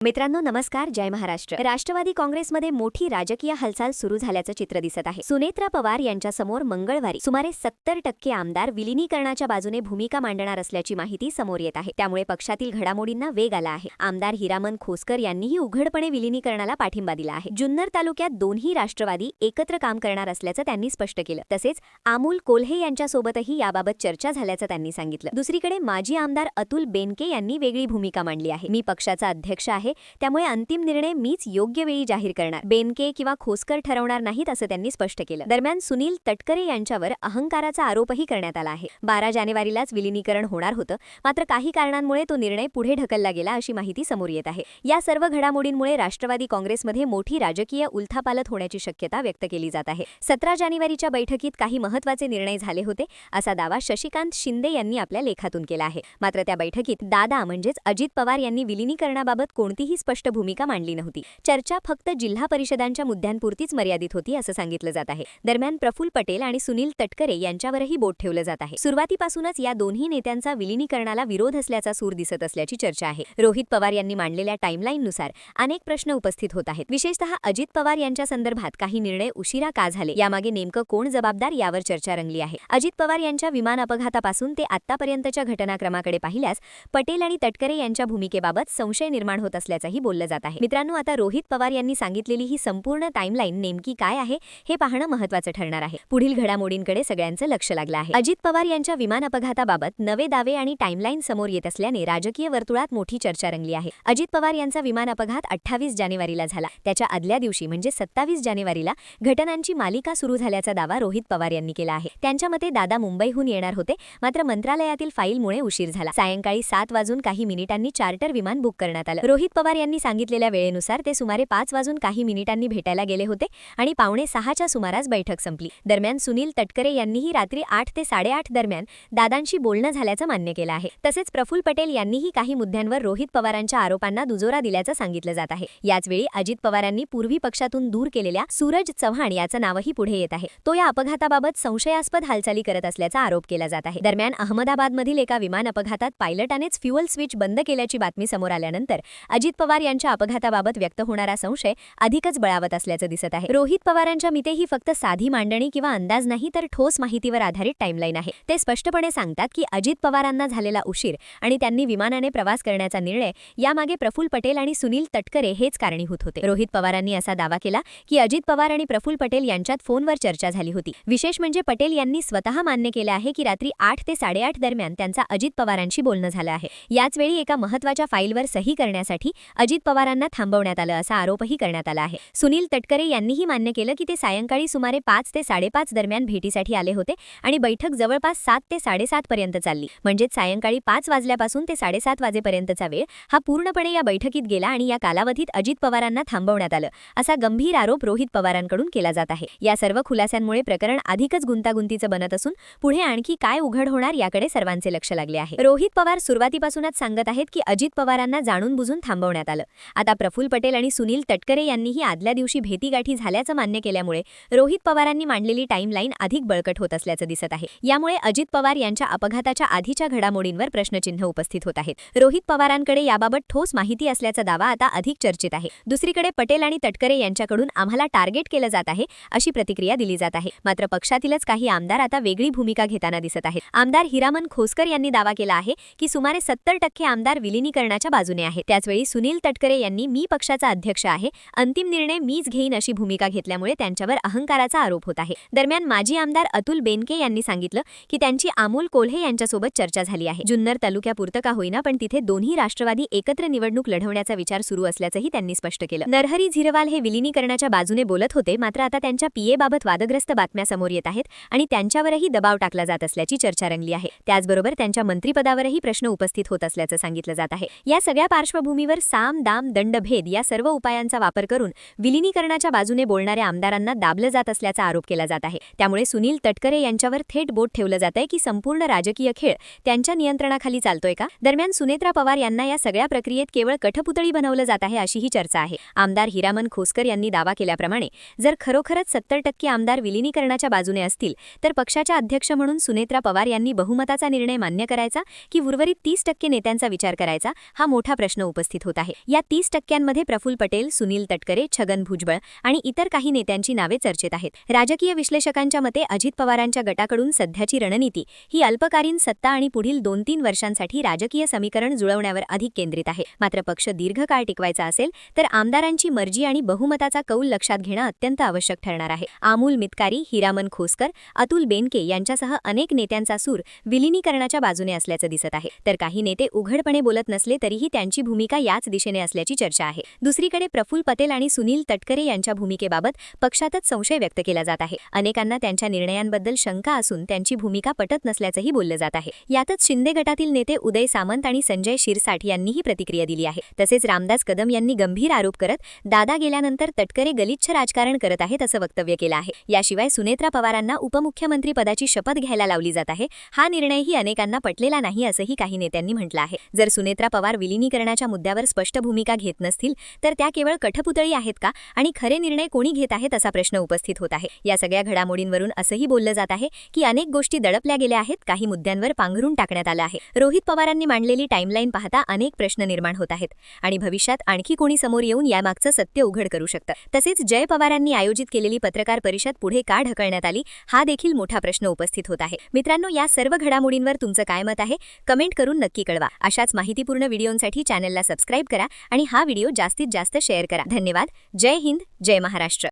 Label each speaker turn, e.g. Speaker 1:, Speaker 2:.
Speaker 1: मित्रांनो नमस्कार, जय महाराष्ट्र। राष्ट्रवादी काँग्रेसमध्ये मोठी राजकीय हालचाल सुरू झाल्याचं चित्र दिसत आहे। सुनेत्रा पवार यांच्यासमोर मंगळवारी सुमारे 70% आमदार विलीनीकरणाच्या बाजूने भूमिका मांडणार असल्याची माहिती समोर येत आहे। त्यामुळे पक्षातील घडामोडींना वेग आला आहे। आमदार हिरामन खोसकर यांनीही उघडपणे विलीनीकरणाला पाठिंबा दिला आहे। जुन्नर तालुक्यात दोन्ही राष्ट्रवादी एकत्र काम करणार असल्याचं त्यांनी स्पष्ट केलं। तसेच अमोल कोल्हे यांच्यासोबतही याबाबत चर्चा झाल्याचं त्यांनी सांगितलं। दुसरीकडे माजी आमदार अतुल बेनके यांनी वेगळी भूमिका मांडली आहे। मी पक्षाचा अध्यक्ष आहे, त्यामुळे अंतिम निर्णय मीच योग्य वेळी जाहीर करणार, बेनके किंवा खोसकर ठरवणार नाहीत असं त्यांनी स्पष्ट केलं। दरम्यान सुनील तटकरे यांच्यावर अहंकाराचा आरोपही करण्यात आला आहे। 12 जानेवारीलाच विलीनीकरण होणार होतं, मात्र काही कारणांमुळे तो निर्णय पुढे ढकलला गेला अशी माहिती समोर येत आहे। या सर्व घडामोडींमुळे राष्ट्रवादी काँग्रेसमध्ये मोठी राजकीय उलथापालथ होण्याची शक्यता व्यक्त केली जात आहे। 17 जानेवारीच्या बैठकीत काही महत्त्वाचे निर्णय झाले होते असा दावा शशिकांत शिंदे यांनी आपल्या लेखातून केला आहे। मात्र त्या बैठकीत दादा म्हणजेच अजित पवार यांनी विलीनीकरणाबाबत कोणतीही स्पष्ट भूमिका मांडली नव्हती। चर्चा फक्त जिल्हा परिषदांच्या मुद्द्यांपुरतीच मर्यादित होती असं सांगितलं जात आहे। दरम्यान प्रफुल्ल पटेल आणि सुनील तटकरे यांच्यावरही बोट ठेवलं जात आहे। सुरुवातीपासूनच या दोन्ही नेत्यांचा विलीनीकरणाला विरोध असल्याचा सूर दिसत असल्याची चर्चा आहे। रोहित पवार यांनी मांडलेल्या टाइमलाईननुसार अनेक प्रश्न उपस्थित होत आहेत। विशेषतः अजित पवार यांच्या संदर्भात काही निर्णय उशिरा का झाले, यामागे नेमकं कोण जबाबदार यावर चर्चा रंगली आहे। अजित पवार यांच्या विमान अपघातापासून ते आतापर्यंतच्या घटनाक्रमाकडे पाहिल्यास पटेल आणि तटकरे यांच्या भूमिकेबाबत संशय निर्माण होत असल्याचंही बोललं जात आहे। मित्रांनो, आता रोहित पवार यांनी सांगितलेली ही संपूर्ण टाइमलाईन नेमकी काय आहे हे पाहणं महत्त्वाचं ठरणार आहे। पुढील घडामोडींकडे सगळ्यांचं लक्ष लागलं आहे। अजित पवार यांच्या विमान अपघाताबाबत नवे दावे आणि टाइमलाईन समोर येत असल्याने राजकीय वर्तुळात मोठी चर्चा रंगली आहे। अजित पवार यांचा विमान अपघात 28 जानेवारीला झाला। त्याच्या आदल्या दिवशी म्हणजे 27 जानेवारीला घटनांची मालिका सुरू झाल्याचा दावा रोहित पवार यांनी केला आहे। त्यांच्या मते दादा मुंबईहून येणार होते, मात्र मंत्रालयातील फाईलमुळे उशीर झाला। सायंकाळी 7 वाजून काही मिनिटांनी चार्टर विमान बुक करण्यात आलं। रोहित पवार यांनी सांगितलेल्या वेळेनुसार ते सुमारे 5 वाजून काही मिनिटांनी भेटायला गेले होते आणि 5:45च्या सुमारास बैठक संपली। दरम्यान सुनील तटकरे यांनीही रात्री 8 ते 8:30 दरम्यान दादांशी बोलणं झाल्याचं मान्य केलं आहे। तसेच प्रफुल्ल पटेल यांनीही काही मुद्द्यांवर रोहित पवारांच्या आरोपांना दुजोरा दिल्याचं सांगितलं जात आहे। याचवेळी अजित पवारांनी पूर्वी पक्षातून दूर केलेल्या सूरज चव्हाण याचं नावही पुढे येत आहे। तो या अपघाताबाबत संशयास्पद हालचाली करत असल्याचा आरोप केला जात आहे। दरम्यान अहमदाबादमधील एका विमान अपघातात पायलटानेच फ्युअल स्विच बंद केल्याची बातमी समोर आल्यानंतर अजित पवार यांच्या अपघाताबाबत व्यक्त होणारा संशय अधिकच बळावत असल्याचं दिसत आहे। रोहित पवारांच्या मते ही फक्त साधी मांडणी किंवा अंदाज नाही, तर ठोस माहितीवर आधारित टाइमलाईन आहे। ते स्पष्टपणे सांगतात की अजित पवारांना झालेला उशीर आणि त्यांनी विमानाने प्रवास करण्याचा निर्णय यामागे प्रफुल्ल पटेल आणि सुनील तटकरे हेच कारणीभूत होते। रोहित पवारांनी असा दावा केला की अजित पवार आणि प्रफुल्ल पटेल यांच्यात फोनवर चर्चा झाली होती। विशेष म्हणजे पटेल यांनी स्वतः मान्य केले आहे की रात्री 8 ते 8:30 दरम्यान त्यांचा अजित पवारांशी बोलणं झालं आहे। याचवेळी एका महत्त्वाच्या फाईलवर सही करण्यासाठी अजित पवारांना थांबवण्यात आलं असा आरोपही करण्यात आला आहे। सुनील तटकरे यांनीही मान्य केलं की ते सायंकाळी सुमारे 5 ते 5:30 दरम्यान भेटीसाठी आले होते आणि बैठक जवळपास 7 ते 7:30 पर्यंत चालली। म्हणजेच सायंकाळी 5 वाजल्यापासून ते 7:30 वाजेपर्यंतचा वेळ हा पूर्णपणे या बैठकीत गेला आणि या कालावधीत अजित पवारांना थांबवण्यात आलं असा गंभीर आरोप रोहित पवारांकडून केला जात आहे। या सर्व खुलास्यांमुळे प्रकरण अधिकच गुंतागुंतीचं बनत असून पुढे आणखी काय उघड होणार याकडे सर्वांचे लक्ष लागले आहे। रोहित पवार सुरुवातीपासूनच सांगत आहेत की अजित पवारांना जाणून बुजून थांबवण्यात आलं। आता प्रफुल्ल पटेल आणि सुनील तटकरे यांनीही आदल्या दिवशी भेटीगाठी झाल्याचं मान्य केल्यामुळे रोहित पवारांनी मांडलेली टाइमलाईन अधिक बळकट होत असल्याचं दिसत आहे। यामुळे अजित पवार यांच्या अपघाताच्या आधीच्या घडामोडींवर प्रश्नचिन्ह उपस्थित होत आहेत। रोहित पवारांकडे याबाबत ठोस माहिती असल्याचा दावा आता अधिक चर्चेत आहे। दुसरीकडे पटेल आणि तटकरे यांच्याकडून आम्हाला टार्गेट केलं जात आहे अशी प्रतिक्रिया दिली जात आहे। मात्र पक्षातीलच काही आमदार आता वेगळी भूमिका घेताना दिसत आहेत। आमदार हिरामन खोसकर यांनी दावा केला आहे की सुमारे 70% आमदार विलीनीकरणाच्या बाजूने आहेत। त्याचवेळी सुनील तटकरे यांनी मी पक्षाचा अध्यक्ष आहे, अंतिम निर्णय मीच घेईन अशी भूमिका घेतल्यामुळे त्यांच्यावर अहंकाराचा आरोप होत आहे। दरम्यान माजी आमदार अतुल बेनके यांनी सांगितलं की त्यांची अमोल कोल्हे यांच्यासोबत चर्चा झाली आहे। जुन्नर तालुक्यापुरतं का होईना, पण तिथे दोन्ही राष्ट्रवादी एकत्र निवडणूक लढवण्याचा विचार सुरू असल्याचंही त्यांनी स्पष्ट केलं। नरहरी झिरवाल हे विलीनीकरणाच्या बाजूने बोलत होते, मात्र आता त्यांच्या पीए बाबत वादग्रस्त बातम्या समोर येत आहेत आणि त्यांच्यावरही दबाव टाकला जात असल्याची चर्चा रंगली आहे। त्याचबरोबर त्यांच्या मंत्रिपदावरही प्रश्न उपस्थित होत असल्याचं सांगितलं जात आहे। या सगळ्या पार्श्वभूमीवर साम दाम दंडभेद या सर्व उपायांचा वापर करून विलीनीकरणाच्या बाजूने बोलणाऱ्या आमदारांना दाबलं जात असल्याचा आरोप केला जात आहे। त्यामुळे सुनील तटकरे यांच्यावर थेट बोट ठेवलं जातंय की संपूर्ण राजकीय खेळ त्यांच्या नियंत्रणाखाली चालतोय का। दरम्यान सुनेत्रा पवार यांना या सगळ्या प्रक्रियेत केवळ कठपुतळी बनवलं जात आहे अशीही चर्चा आहे। आमदार हिरामन खोसकर यांनी दावा केल्याप्रमाणे जर खरोखरच 70% आमदार विलीनीकरणाच्या बाजूने असतील तर पक्षाच्या अध्यक्ष म्हणून सुनेत्रा पवार यांनी बहुमताचा निर्णय मान्य करायचा की उर्वरित 30% नेत्यांचा विचार करायचा, हा मोठा प्रश्न उपस्थित होतो। होत आहे। या 30% प्रफुल्ल पटेल, सुनील तटकरे, छगन भुजबळ आणि इतर काही नेत्यांची नावे चर्चेत आहेत। राजकीय विश्लेषकांच्या मते अजित पवारांच्या गटाकडून सध्याची रणनीती ही अल्पकालीन सत्ता आणि पुढील 2-3 वर्षांसाठी राजकीय समीकरण जुळवण्यावर अधिक केंद्रित आहे। मात्र पक्ष दीर्घकाळ टिकवायचा असेल तर आमदारांची मर्जी आणि बहुमताचा कौल लक्षात घेणं अत्यंत आवश्यक ठरणार आहे। अमोल मितकारी, हिरामन खोसकर, अतुल बेनके यांच्यासह अनेक नेत्यांचा सूर विलिनीकरणाच्या बाजूने असल्याचं दिसत आहे। तर काही नेते उघडपणे बोलत नसले तरीही त्यांची भूमिका याच दिशेने असल्याची चर्चा आहे। दुसरीकडे प्रफुल्ल पटेल आणि सुनील तटकरे यांच्या भूमिकेबाबत पक्षातच संशय व्यक्त केला जात आहे। अनेकांना त्यांच्या निर्णयांबद्दल शंका असून त्यांची भूमिका पटत नसल्याचंही बोललं जात आहे। यातच शिंदे गटातील नेते उदय सामंत आणि संजय शिरसाट यांनीही प्रतिक्रिया दिली आहे। तसेच रामदास कदम यांनी गंभीर आरोप करत दादा गेल्यानंतर तटकरे गलिच्छ राजकारण करत आहेत असं वक्तव्य केलं आहे। याशिवाय सुनेत्रा पवारांना उपमुख्यमंत्री पदाची शपथ घ्यायला लावली जात आहे। हा निर्णयही अनेकांना पटलेला नाही असंही काही नेत्यांनी म्हटलं आहे। जर सुनेत्रा पवार विलिनीकरणाच्या मुद्द्यावर स्पष्ट भूमिका घेत नसतील तर त्या केवळ कठपुतळी आहेत का आणि खरे निर्णय कोणी घेत आहेत असा प्रश्न उपस्थित होत आहे। या सगळ्या घडामोडींवरून असंही बोललं जात आहे की अनेक गोष्टी दडपल्या गेल्या आहेत, काही मुद्द्यांवर पांघरून टाकण्यात आलं आहे। रोहित पवारांनी मांडलेली टाइमलाईन पाहता अनेक प्रश्न निर्माण होत आहेत आणि भविष्यात आणखी कोणी समोर येऊन यामागचं सत्य उघड करू शकतं। तसेच जय पवारांनी आयोजित केलेली पत्रकार परिषद पुढे का ढकलण्यात आली हा देखील मोठा प्रश्न उपस्थित होत आहे। मित्रांनो, या सर्व घडामोडींवर तुमचं काय मत आहे कमेंट करून नक्की कळवा। अशाच माहितीपूर्ण व्हिडिओंसाठी चॅनलला सबस्क्राइब करा आणि हा व्हिडिओ जास्तीत जास्त शेअर करा। धन्यवाद। जय हिंद, जय महाराष्ट्र।